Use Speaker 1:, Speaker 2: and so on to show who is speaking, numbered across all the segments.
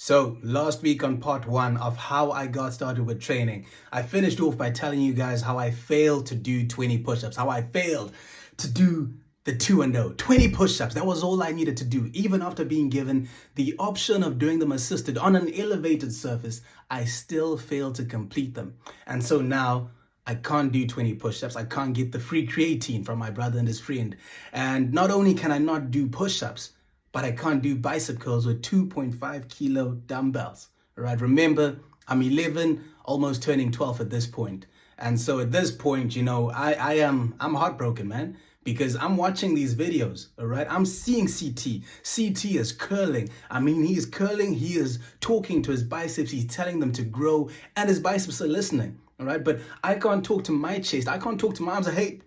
Speaker 1: So last week on part one of how I got started with training, I finished off by telling you guys how I failed to do 20 push-ups, how I failed to do the 2 and 0, 20 push-ups. That was all I needed to do. Even after being given the option of doing them assisted on an elevated surface, I still failed to complete them. And so now I can't do 20 push-ups. I can't get the free creatine from my brother and his friend. And not only can I not do push-ups, but I can't do bicep curls with 2.5 kilo dumbbells, right? Remember, I'm 11, almost turning 12 at this point. And so at this point, I'm heartbroken, man, because I'm watching these videos, all right? I'm seeing CT. CT is curling. I mean, he is curling, he is talking to his biceps, he's telling them to grow, and his biceps are listening, all right? But I can't talk to my chest. I can't talk to my arms. Hey,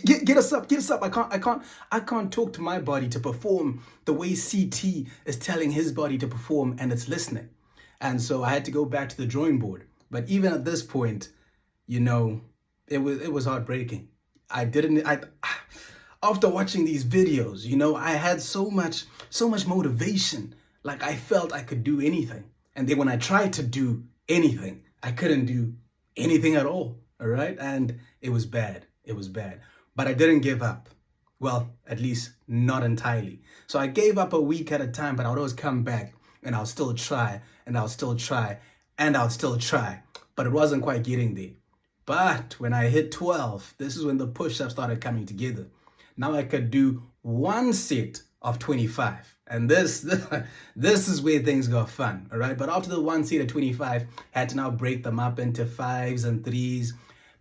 Speaker 1: get us up, get us up. I can't talk to my body to perform the way CT is telling his body to perform, and it's listening. And so I had to go back to the drawing board. But even at this point, it was heartbreaking. After watching these videos, I had so much motivation. Like I felt I could do anything. And then when I tried to do anything, I couldn't do anything at all. All right. And it was bad. It was bad. But I didn't give up. Well, at least not entirely. So I gave up a week at a time, but I would always come back and I'll still try and I'll still try and I'll still try. But it wasn't quite getting there. But when I hit 12, this is when the push-ups started coming together. Now I could do one set of 25. And this is where things got fun, all right? But after the one set of 25, I had to now break them up into 5s and 3s.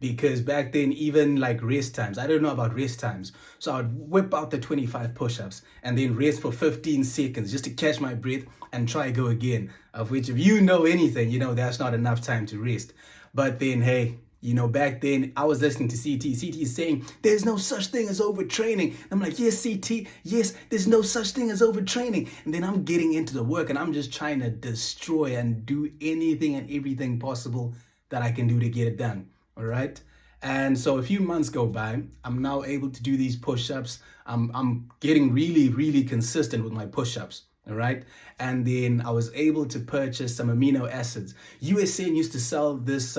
Speaker 1: Because back then, even like rest times, I don't know about rest times. So I would whip out the 25 push-ups and then rest for 15 seconds just to catch my breath and try go again. Of which, if you know anything, that's not enough time to rest. But then, hey, back then I was listening to CT. CT is saying there's no such thing as overtraining. I'm like, yes, CT, yes, there's no such thing as overtraining. And then I'm getting into the work and I'm just trying to destroy and do anything and everything possible that I can do to get it done. All right. And so a few months go by. I'm now able to do these push-ups. I'm getting really, really consistent with my push-ups. All right. And then I was able to purchase some amino acids. USN used to sell this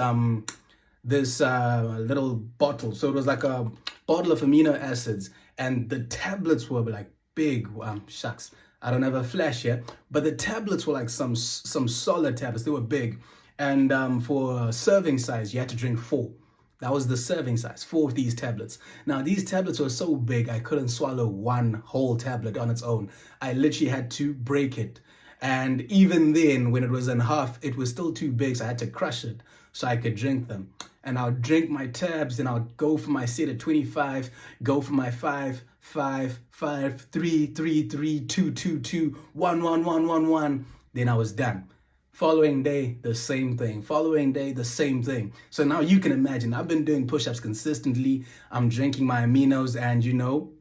Speaker 1: little bottle. So it was like a bottle of amino acids, and the tablets were like big. Shucks, I don't have a flash here, but the tablets were like some solid tablets. They were big. And for serving size, you had to drink 4. That was the serving size, 4 of these tablets. Now, these tablets were so big, I couldn't swallow one whole tablet on its own. I literally had to break it. And even then, when it was in half, it was still too big, so I had to crush it so I could drink them. And I'll drink my tabs, and I'll go for my set of 25, go for my 5, 5, 5, 3, 3, 3, 2, 2, 2, 1, 1, 1, 1, 1. Then I was done. Following day, the same thing. Following day, the same thing. So now you can imagine, I've been doing push-ups consistently. I'm drinking my aminos and,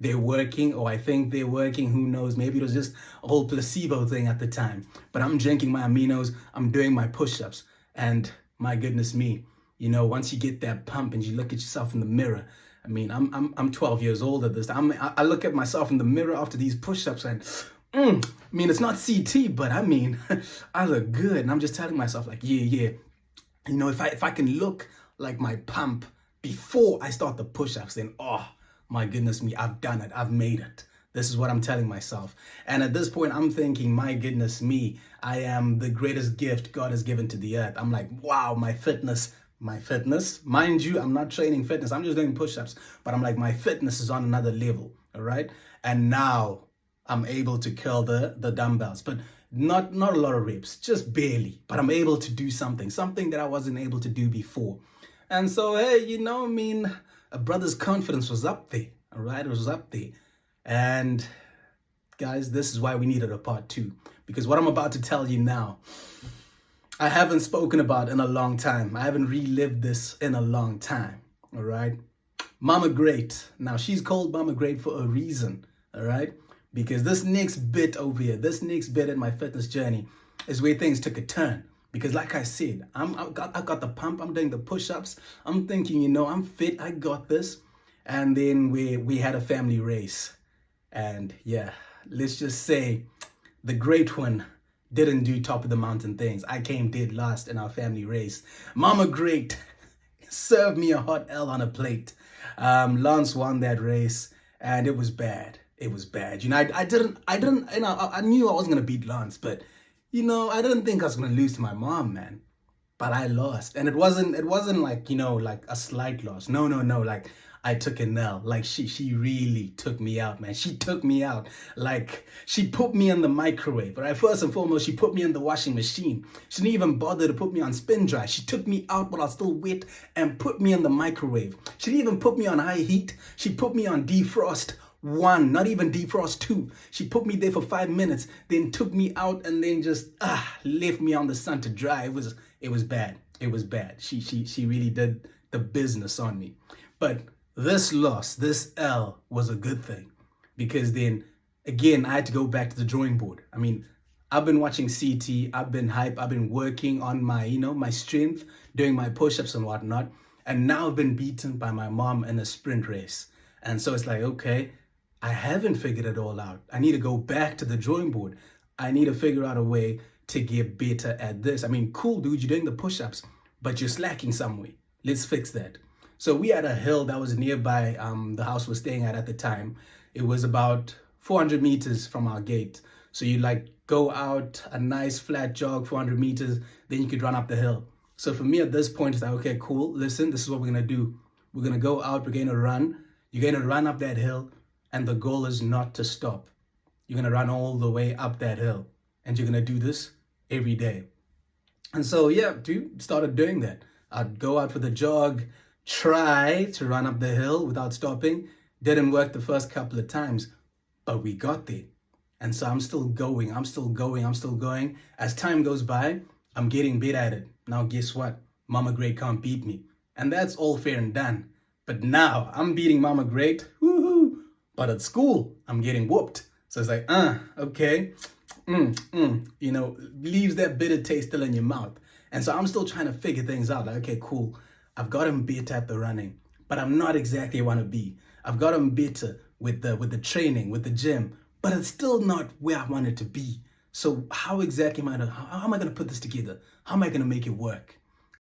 Speaker 1: they're working, or I think they're working. Who knows? Maybe it was just a whole placebo thing at the time. But I'm drinking my aminos. I'm doing my push-ups. And my goodness me, once you get that pump and you look at yourself in the mirror, I mean, I'm 12 years old at this time. I look at myself in the mirror after these push-ups and it's not CT, but I look good. And I'm just telling myself like, yeah. If I can look like my pump before I start the push-ups, then, oh my goodness me, I've done it. I've made it. This is what I'm telling myself. And at this point, I'm thinking, my goodness me, I am the greatest gift God has given to the earth. I'm like, wow, my fitness, mind you, I'm not training fitness. I'm just doing push-ups, but I'm like, my fitness is on another level. All right. And now I'm able to curl the dumbbells, but not a lot of reps, just barely. But I'm able to do something that I wasn't able to do before. And so, hey, a brother's confidence was up there, all right? It was up there. And guys, this is why we needed a part 2, because what I'm about to tell you now, I haven't spoken about in a long time. I haven't relived this in a long time, all right? Mama Great. Now, she's called Mama Great for a reason, all right? Because this next bit over here, this next bit in my fitness journey is where things took a turn. Because like I said, I got the pump, I'm doing the push-ups. I'm thinking, I'm fit, I got this. And then we had a family race. And yeah, let's just say the great one didn't do top of the mountain things. I came dead last in our family race. Mama Great served me a hot L on a plate. Lance won that race, and it was bad. It was bad. I didn't, I knew I wasn't going to beat Lance, but, I didn't think I was going to lose to my mom, man. But I lost. And it wasn't like, like a slight loss. No. Like, I took an L. Like, she really took me out, man. She took me out. Like, she put me in the microwave. Right? First and foremost, she put me in the washing machine. She didn't even bother to put me on spin dry. She took me out while I was still wet and put me in the microwave. She didn't even put me on high heat. She put me on defrost 1, not even defrost 2. She put me there for 5 minutes, then took me out and then just left me on the sun to dry. It was bad. It was bad. She really did the business on me. But this loss, this L, was a good thing, because then again I had to go back to the drawing board. I mean, I've been watching CT, I've been hype, I've been working on my, my strength, doing my push-ups and whatnot, and now I've been beaten by my mom in a sprint race. And so it's like, okay, I haven't figured it all out. I need to go back to the drawing board. I need to figure out a way to get better at this. I mean, cool, dude, you're doing the push-ups, but you're slacking somewhere. Let's fix that. So we had a hill that was nearby the house we're staying at the time. It was about 400 meters from our gate. So you like go out a nice flat jog, 400 meters, then you could run up the hill. So for me at this point, it's like, okay, cool. Listen, this is what we're going to do. We're going to go out. We're going to run. You're going to run up that hill. And the goal is not to stop. You're going to run all the way up that hill. And you're going to do this every day. And so, yeah, dude, started doing that. I'd go out for the jog, try to run up the hill without stopping. Didn't work the first couple of times, but we got there. And so I'm still going. As time goes by, I'm getting better at it. Now, guess what? Mama Great can't beat me. And that's all fair and done. But now I'm beating Mama Great. Woohoo! But at school, I'm getting whooped. So it's like, okay. Leaves that bitter taste still in your mouth. And so I'm still trying to figure things out. Like, okay, cool. I've gotten better at the running, but I'm not exactly where I want to be. I've gotten better with the training, with the gym, but it's still not where I want it to be. So how exactly how am I going to put this together? How am I going to make it work?